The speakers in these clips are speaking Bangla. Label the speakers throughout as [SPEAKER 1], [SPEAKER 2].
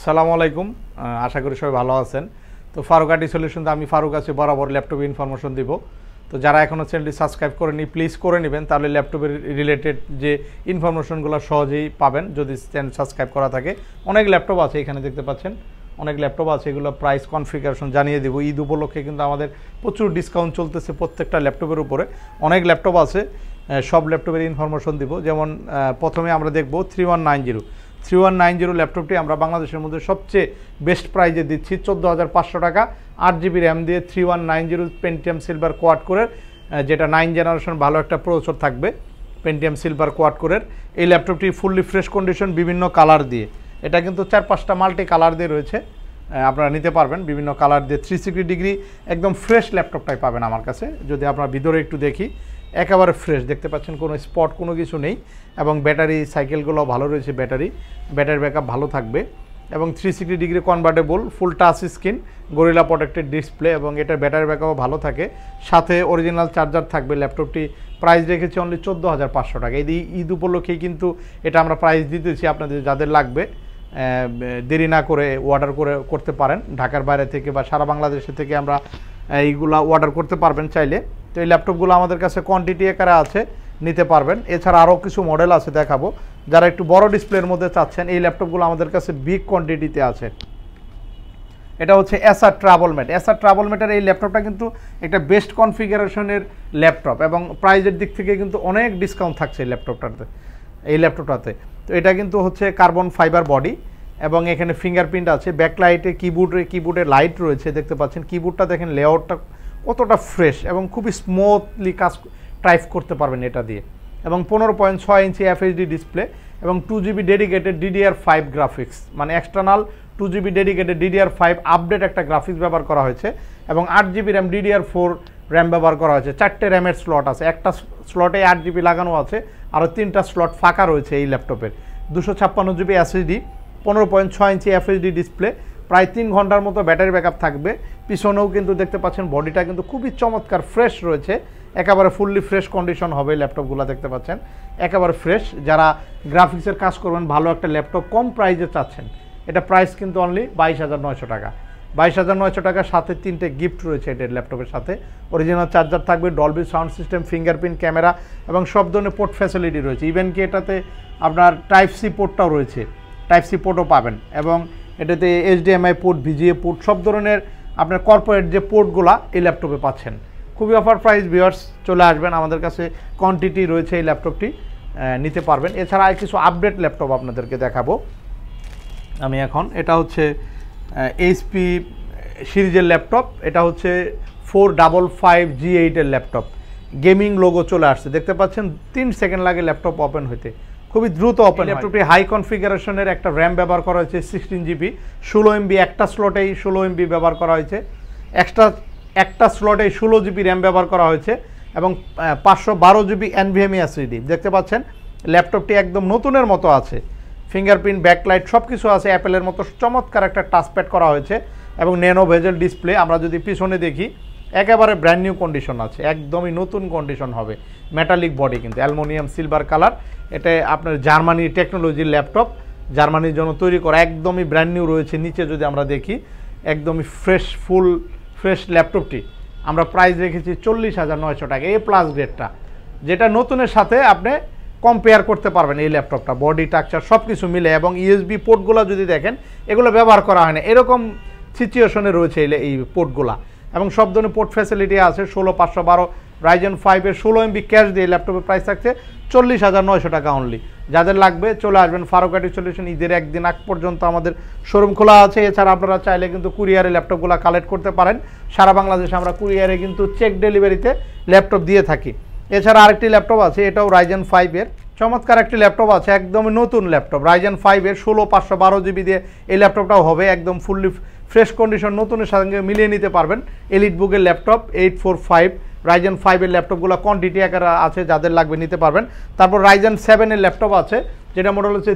[SPEAKER 1] আসসালামু আলাইকুম। আশা করি সবাই ভালো আছেন। তো ফারুক আইটি সলিউশন আমি ফারুক আছি বরাবর ল্যাপটপ ইনফরমেশন দিব। তো যারা এখনও চ্যানেলটি সাবস্ক্রাইব করেনি প্লিজ করে নেবেন, তাহলে ল্যাপটপের রিলেটেড যে ইনফরমেশনগুলো সহজেই পাবেন যদি চ্যানেল সাবস্ক্রাইব করা থাকে। অনেক ল্যাপটপ আছে, এখানে দেখতে পাচ্ছেন অনেক ল্যাপটপ আছে, এগুলো প্রাইস কনফিগারেশন জানিয়ে দেবো। ঈদ উপলক্ষে কিন্তু আমাদের প্রচুর ডিসকাউন্ট চলতেছে প্রত্যেকটা ল্যাপটপের উপরে। অনেক ল্যাপটপ আছে, সব ল্যাপটপের ইনফরমেশন দিব। যেমন প্রথমে আমরা দেখব 3190 ল্যাপটপটি আমরা বাংলাদেশের মধ্যে সবচেয়ে বেস্ট প্রাইজে দিচ্ছি 14,500 টাকা। 8GB র্যাম দিয়ে 3190 পেন্টিয়াম সিলভার কোয়াড কোরের, যেটা 9 জেনারেশন ভালো একটা প্রসেসর থাকবে পেন্টিয়াম সিলভার কোয়াড কোরের। এই ল্যাপটপটি ফুললি ফ্রেশ কন্ডিশন, বিভিন্ন কালার দিয়ে, এটা কিন্তু 4-5টা মাল্টি কালার দিয়ে রয়েছে, আপনারা নিতে পারবেন বিভিন্ন কালার দিয়ে। 360 ডিগ্রি একদম ফ্রেশ ল্যাপটপটাই পাবেন আমার কাছে। যদি আপনারা ভিতরে একটু দেখি, একেবারে ফ্রেশ দেখতে পাচ্ছেন, কোনো স্পট কোনো কিছু নেই। এবং ব্যাটারি সাইকেলগুলো ভালো রয়েছে, ব্যাটারি ব্যাকআপ ভালো থাকবে। এবং 360 ডিগ্রি কনভার্টেবল, ফুল touch screen, gorilla protected display, এবং এটার ব্যাটারি ব্যাকআপও ভালো থাকে। সাথে অরিজিনাল চার্জার থাকবে। ল্যাপটপটি প্রাইস রেখেছি অনলি 14,500 টাকা। এই ঈদ উপলক্ষেই কিন্তু এটা আমরা প্রাইস দিতেছি। আপনাদের যাদের লাগবে দেরি না করে অর্ডার করতে পারেন। ঢাকার বাইরে থেকে বা সারা বাংলাদেশে থেকে আমরা এইগুলা অর্ডার করতে পারবেন চাইলে। তো এই ল্যাপটপগুলো আমাদের কাছে কোয়ান্টিটি আকারে আছে, নিতে পারবেন। এছাড়া আরও কিছু মডেল আছে দেখাবো। যারা একটু বড় ডিসপ্লের মধ্যে চাচ্ছেন, এই ল্যাপটপগুলো আমাদের কাছে বিগ কোয়ান্টিটিতে আছে। এটা হচ্ছে এসার ট্রাভেলমেটের এই ল্যাপটপটা কিন্তু একটা বেস্ট কনফিগারেশনের ল্যাপটপ, এবং প্রাইজের দিক থেকে কিন্তু অনেক ডিসকাউন্ট থাকছে এই ল্যাপটপটাতে। তো এটা কিন্তু হচ্ছে কার্বন ফাইবার বডি, এবং এখানে ফিঙ্গারপ্রিন্ট আছে। ব্যাকলাইটে কিবোর্ডে লাইট রয়েছে, দেখতে পাচ্ছেন। কিবোর্ডটা দেখেন, লেআউটটা কতটা ফ্রেশ এবং খুবই স্মুথলি কাজ টাইপ করতে পারবেন এটা দিয়ে। এবং 15.6 ইঞ্চি FHD ডিসপ্লে, এবং 2GB ডেডিকেটেড DDR5 গ্রাফিক্স, মানে external 2GB dedicated DDR5 update একটা গ্রাফিক্স ব্যবহার করা হয়েছে। এবং 8GB র্যাম DDR4 র্যাম ব্যবহার করা হয়েছে। 4টে র্যামের স্লট আছে, একটা স্লটে 8GB লাগানো আছে, আরও 3টা স্লট ফাঁকা রয়েছে এই ল্যাপটপের। 256GB SSD, 15.6 ইঞ্চি FHD ডিসপ্লে, প্রায় 3 ঘন্টার মতো ব্যাটারি ব্যাকআপ থাকবে। পিছনেও কিন্তু দেখতে পাচ্ছেন বডিটা কিন্তু খুবই চমৎকার ফ্রেশ রয়েছে, একেবারে ফুললি ফ্রেশ কন্ডিশন হবে ল্যাপটপগুলো, দেখতে পাচ্ছেন একেবারে ফ্রেশ। যারা গ্রাফিক্সের কাজ করবেন, ভালো একটা ল্যাপটপ কম প্রাইসে চাচ্ছেন, এটা প্রাইস কিন্তু অনলি 22,900 টাকা। 22,900 টাকার সাথে 3টে গিফট রয়েছে এটার ল্যাপটপের সাথে। অরিজিনাল চার্জার থাকবে, Dolby sound system, fingerprint camera, এবং সব ধরনের পোর্ট ফ্যাসিলিটি রয়েছে। ইভেন কি এটাতে আপনার টাইপ-C পোর্টটাও রয়েছে, টাইপ-C পোর্টও পাবেন। এবং এটাতে HDMI পোর্ট, VGA পোর্ট, সব ধরনের আপনার কর্পোরেট যে পোর্টগুলা এই ল্যাপটপে পাচ্ছেন। খুবই অফার প্রাইস ভিউয়ার্স, চলে আসবেন, আমাদের কাছে কোয়ান্টিটি রয়েছে এই ল্যাপটপটি, নিতে পারবেন। এছাড়া আর কিছু আপডেট ল্যাপটপ আপনাদেরকে দেখাবো আমি এখন। এটা হচ্ছে HP সিরিজের ল্যাপটপ, এটা হচ্ছে 4555G8 এর ল্যাপটপ। গেমিং লোগো চলে আসছে, দেখতে পাচ্ছেন 3 সেকেন্ড লাগে ল্যাপটপ ওপেন হইতে, খুবই দ্রুত ওপেন। ল্যাপটপটি হাই কনফিগারেশনের একটা র্যাম ব্যবহার করা হয়েছে 16GB, 16MB একটা স্লটেই 16MB ব্যবহার করা হয়েছে। একটা স্লটে 16GB র্যাম ব্যবহার করা হয়েছে, এবং 512GB NVMe SSD, দেখতে পাচ্ছেন ল্যাপটপটি একদম নতুনের মতো আছে। ফিঙ্গারপ্রিন্ট, ব্যাকলাইট সব কিছু আছে, অ্যাপেলের মতো চমৎকার একটা টাচপ্যাড করা হয়েছে, এবং ন্যানো ভেজেল ডিসপ্লে। আমরা যদি পিছনে দেখি, একেবারে ব্র্যান্ড নিউ কন্ডিশন আছে, একদমই নতুন কন্ডিশন হবে। মেটালিক বডি কিন্তু অ্যালুমিনিয়াম সিলভার কালার। এটা আপনার জার্মানি টেকনোলজির ল্যাপটপ, জার্মানির জন্য তৈরি করা, একদমই ব্র্যান্ড নিউ রয়েছে। নিচে যদি আমরা দেখি, একদমই ফুল ফ্রেশ ল্যাপটপটি আমরা প্রাইস রেখেছি 40,900 টাকা। A+ গ্রেডটা, যেটা নতুনের সাথে আপনি কম্পেয়ার করতে পারবেন এই ল্যাপটপটা, বডি স্ট্রাকচার সব কিছু মিলে। এবং USB পোর্টগুলো যদি দেখেন, এগুলো ব্যবহার করা হয় না, এরকম সিচুয়েশনে রয়েছে এই পোর্টগুলা। এবং সব ধরনের পোর্ট ফ্যাসিলিটি আছে। 16512 Ryzen 5 এর 16MB ক্যাশ দিয়ে ল্যাপটপের প্রাইস থাকছে 40,900 টাকা অনলি। যাদের লাগবে চলে আসবেন ফারুক আইটি সলিউশন। ঈদের একদিন আগ পর্যন্ত আমাদের শোরুম খোলা আছে। এছাড়া আপনারা চাইলে কিন্তু কুরিয়ারে ল্যাপটপগুলো কালেক্ট করতে পারেন। সারা বাংলাদেশে আমরা কুরিয়ারে কিন্তু চেক ডেলিভারিতে ল্যাপটপ দিয়ে থাকি। এছাড়া আরেকটি ল্যাপটপ আছে, এটাও Ryzen 5 এর চমৎকার একটি ল্যাপটপ আছে, একদমই নতুন ল্যাপটপ। Ryzen 5 এর 16512GB দিয়ে এই ল্যাপটপটাও হবে, একদম ফুললি ফ্রেশ কন্ডিশন, নতুনের সঙ্গে মিলিয়ে নিতে পারবেন। এলিট বুকের ল্যাপটপ 845 Ryzen 5 এর ল্যাপটপগুলো কোয়ান্টিটি আকারে আছে, যাদের লাগবে নিতে পারবেন। তারপর Ryzen 7 এর ল্যাপটপ আছে, যেটা মডেল হচ্ছে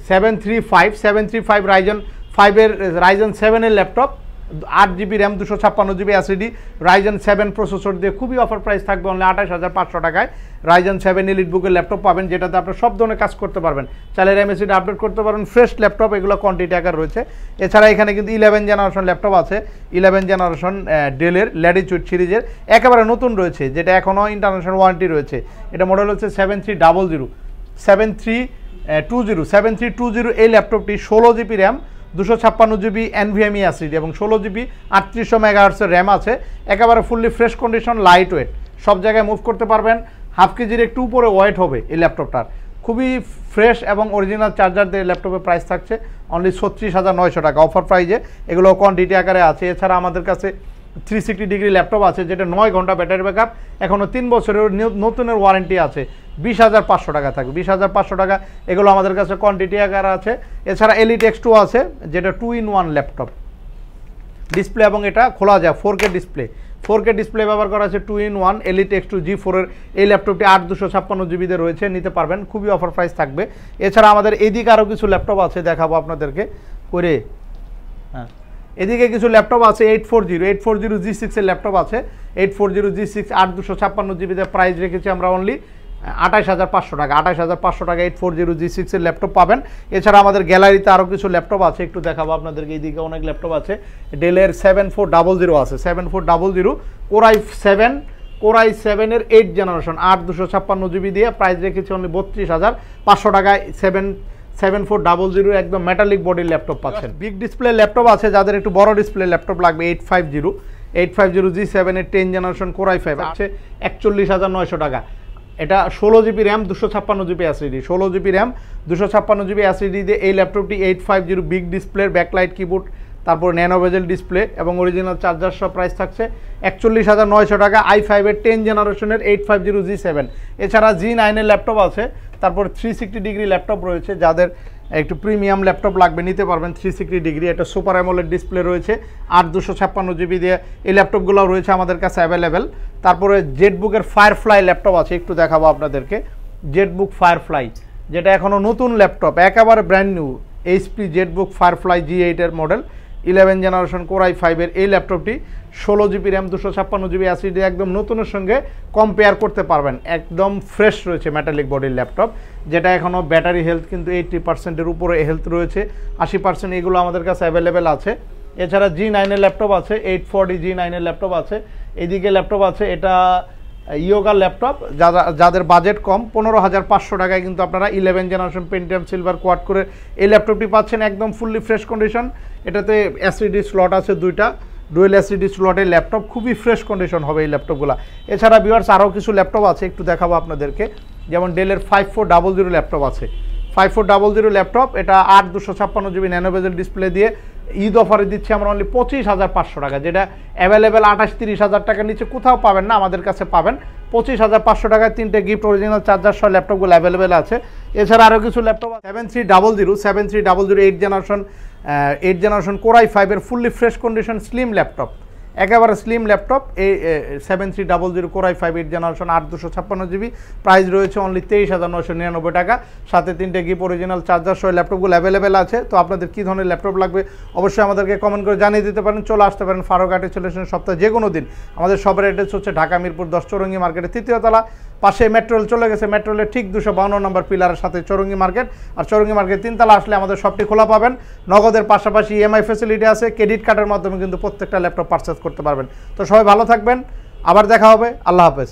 [SPEAKER 1] 735 Ryzen 5 এর Ryzen 7 এর laptop, 8GB RAM 256GB SSD Ryzen 7 processor দিয়ে খুবই অফার প্রাইস থাকবে অনলি 28500 টাকায় Ryzen 7 EliteBook-এর ল্যাপটপ পাবেন, যেটাতে আপনারা সব ধরনের কাজ করতে পারবেন, চাইলে RAM SSD আপডেট করতে পারবেন, ফ্রেশ ল্যাপটপ, এগুলো কোয়ান্টিটি আকার রয়েছে। এছাড়া এখানে কিন্তু 11 জেনারেশন ল্যাপটপ আছে, 11 জেনারেশন ডেলের ল্যাটিটিউড সিরিজের একেবারে নতুন রয়েছে, যেটা এখনও ইন্টারন্যাশনাল ওয়ারেন্টি রয়েছে। এটা মডেল হচ্ছে 7320 এই ল্যাপটপটি 16GB RAM 256GB NVMe SSD এবং 16GB 3800 MHz র্যাম আছে, একেবারে fully fresh condition, light weight, সব জায়গায় মুভ করতে পারবেন, হাফ কেজির একটু উপরে ওয়েট হবে এই ল্যাপটপটার, খুবই ফ্রেশ এবং অরিজিনাল চার্জার দিয়ে ল্যাপটপের প্রাইস থাকছে অনলি 36900 টাকা অফার প্রাইজে, এগুলো কোয়ান্টিটি আকারে আছে। এছাড়া আমাদের কাছে 360 ডিগ্রি ল্যাপটপ আছে, যেটা 9 ঘন্টা ব্যাটারি ব্যাকআপ, এখনও 3 বছরের নতুনের ওয়ারেন্টি আছে, 20500 টাকা থাকবে, 20500 টাকা, এগুলো আমাদের কাছে কোয়ান্টিটি আকারে আছে। এছাড়া Elite X2 আছে, যেটা 2-in-1 ল্যাপটপ, ডিসপ্লে এবং এটা খোলা যায়, 4K ডিসপ্লে ব্যবহার করা আছে, 2-in-1 Elite X2 G4 এর এই ল্যাপটপটি 8256GB তে রয়েছে, নিতে পারবেন, খুবই অফার প্রাইস থাকবে। এছাড়া আমাদের এদিকে আরও কিছু ল্যাপটপ আছে, দেখাবো আপনাদেরকে করে। হ্যাঁ, এদিকে কিছু ল্যাপটপ আছে, 840 G6 এর ল্যাপটপ আছে, 840 G6 8256GB তে প্রাইস রেখেছি আমরা অনলি 28500 টাকা, 28500 টাকা 840 G6 এর ল্যাপটপ পাবেন। এছাড়া আমাদের গ্যালারিতে আরও কিছু ল্যাপটপ আছে, একটু দেখাবো আপনাদেরকে। এইদিকে অনেক ল্যাপটপ আছে, ডেলের 7400 আছে, 7400 Core i7 এর 8 জেনারেশন 8256GB দিয়ে প্রাইস রেখেছি অনলি 32500 টাকায় 7400 একদম মেটালিক বডির ল্যাপটপ পাচ্ছেন। বিগ ডিসপ্লে ল্যাপটপ আছে, যাদের একটু বড় ডিসপ্লে ল্যাপটপ লাগবে, 850 G7 এর 10 জেনারেশন Core i5 আছে 41900 টাকা। এটা 16GB RAM 256GB SSD, 16GB RAM 256GB SSD দিয়ে এই ল্যাপটপটি 850 বিগ ডিসপ্লের ব্যাকলাইট কিবোর্ড, তারপর ন্যানো বেজেল ডিসপ্লে এবং অরিজিনাল চার্জার সহ প্রাইস থাকছে 41900 টাকা, i5 এর 10 জেনারেশনের 850 G7। এছাড়া G9 এর ল্যাপটপ আছে, তারপর 360 ডিগ্রি ল্যাপটপ রয়েছে, যাদের একটু প্রিমিয়াম ল্যাপটপ লাগবে নিতে পারবেন, 360 ডিগ্রি, এটা সুপার অ্যামোলেড ডিসপ্লে রয়েছে, 8256GB দিয়ে এই ল্যাপটপগুলো রয়েছে আমাদের কাছে অ্যাভেলেবেল। তারপরে জেটবুকের ফায়ারফ্লাই ল্যাপটপ আছে, একটু দেখাবো আপনাদেরকে। জেটবুক ফায়ারফ্লাই, যেটা এখনও নতুন ল্যাপটপ, একেবারে brand new, HP Jetbook firefly G8 এর মডেল, 11 জেনারেশন Core i5 এর এই ল্যাপটপটি 16GB র্যাম 256GB SSD একদম নতুনের সঙ্গে কম্পেয়ার করতে পারবেন, একদম ফ্রেশ রয়েছে মেটালিক বডির ল্যাপটপ, যেটা এখনও ব্যাটারি হেলথ কিন্তু 80%-এর উপরে হেলথ রয়েছে, 80%, এগুলো আমাদের কাছে অ্যাভেলেবেল আছে। এছাড়া G9 এর ল্যাপটপ আছে, 840 G9 এর ল্যাপটপ আছে, এদিকে ল্যাপটপ আছে, এটা ইয়োগা ল্যাপটপ, যাদের বাজেট কম 15500 টাকায় কিন্তু আপনারা 11 জেনারেশন পেন্টিয়াম সিলভার কোয়াড করে এই ল্যাপটপটি পাচ্ছেন, একদম ফুললি ফ্রেশ কন্ডিশন। এটাতে SSD স্লট আছে 2টা, ডুয়েল SSD স্লটের ল্যাপটপ, খুবই ফ্রেশ কন্ডিশন হবে এই ল্যাপটপগুলো। এছাড়া ভিউয়ার্স আরও কিছু ল্যাপটপ আছে, একটু দেখাবো আপনাদেরকে, যেমন ডেলের 5400 ল্যাপটপ আছে, 5400 ল্যাপটপ, এটা 8256GB ন্যানো বেজেল ডিসপ্লে দিয়ে ঈদ অফারে দিচ্ছি আমরা অনলি 25500 টাকা, যেটা অ্যাভেলেবেল 28-30 হাজার টাকার নিচে কোথাও পাবেন না, আমাদের কাছে পাবেন 25500 টাকায়। 3টে গিফট অরিজিনাল চার্জার সহ ল্যাপটপগুলো অ্যাভেলেবেল আছে। এছাড়া আরও কিছু ল্যাপটপ 7300 8 জেনারেশন Core i5 এর fully fresh condition slim laptop, একেবারে স্লিম ল্যাপটপ, এই 7300 Core i5 8 generation 8256GB, price রয়েছে অনলি 23999 টাকা, সাথে 3টে গিফট অরিজিনাল চার্জার সহ ল্যাপটপগুলো অ্যাভেলেবেল আছে। তো আপনাদের কী ধরনের ল্যাপটপ লাগবে অবশ্যই আমাদেরকে কমেন্ট করে জানিয়ে দিতে পারেন, চলে আসতে পারেন ফারুক আর্ট সলিউশন সপ্তাহে যে কোনো দিন। আমাদের সবের অ্যাড্রেস হচ্ছে ঢাকা মিরপুর 10 চৌরঙ্গি মার্কেটের 3য় তলা, পাশে মেট্রো রেল চলে গেছে, মেট্রো রেলের ঠিক 252 নম্বর পিলারের সাথে চৌরঙ্গি মার্কেট, আর চৌরঙ্গি মার্কেট 3 তলা আসলে আমাদের শপটি খোলা পাবেন। নগদের পাশাপাশি EMI ফ্যাসিলিটি আছে, ক্রেডিট কার্ডের মাধ্যমে কিন্তু প্রত্যেকটা ল্যাপটপ পারচেজ করতে পারবেন। তো সবাই ভালো থাকবেন, আবার দেখা হবে, আল্লাহ হাফেজ।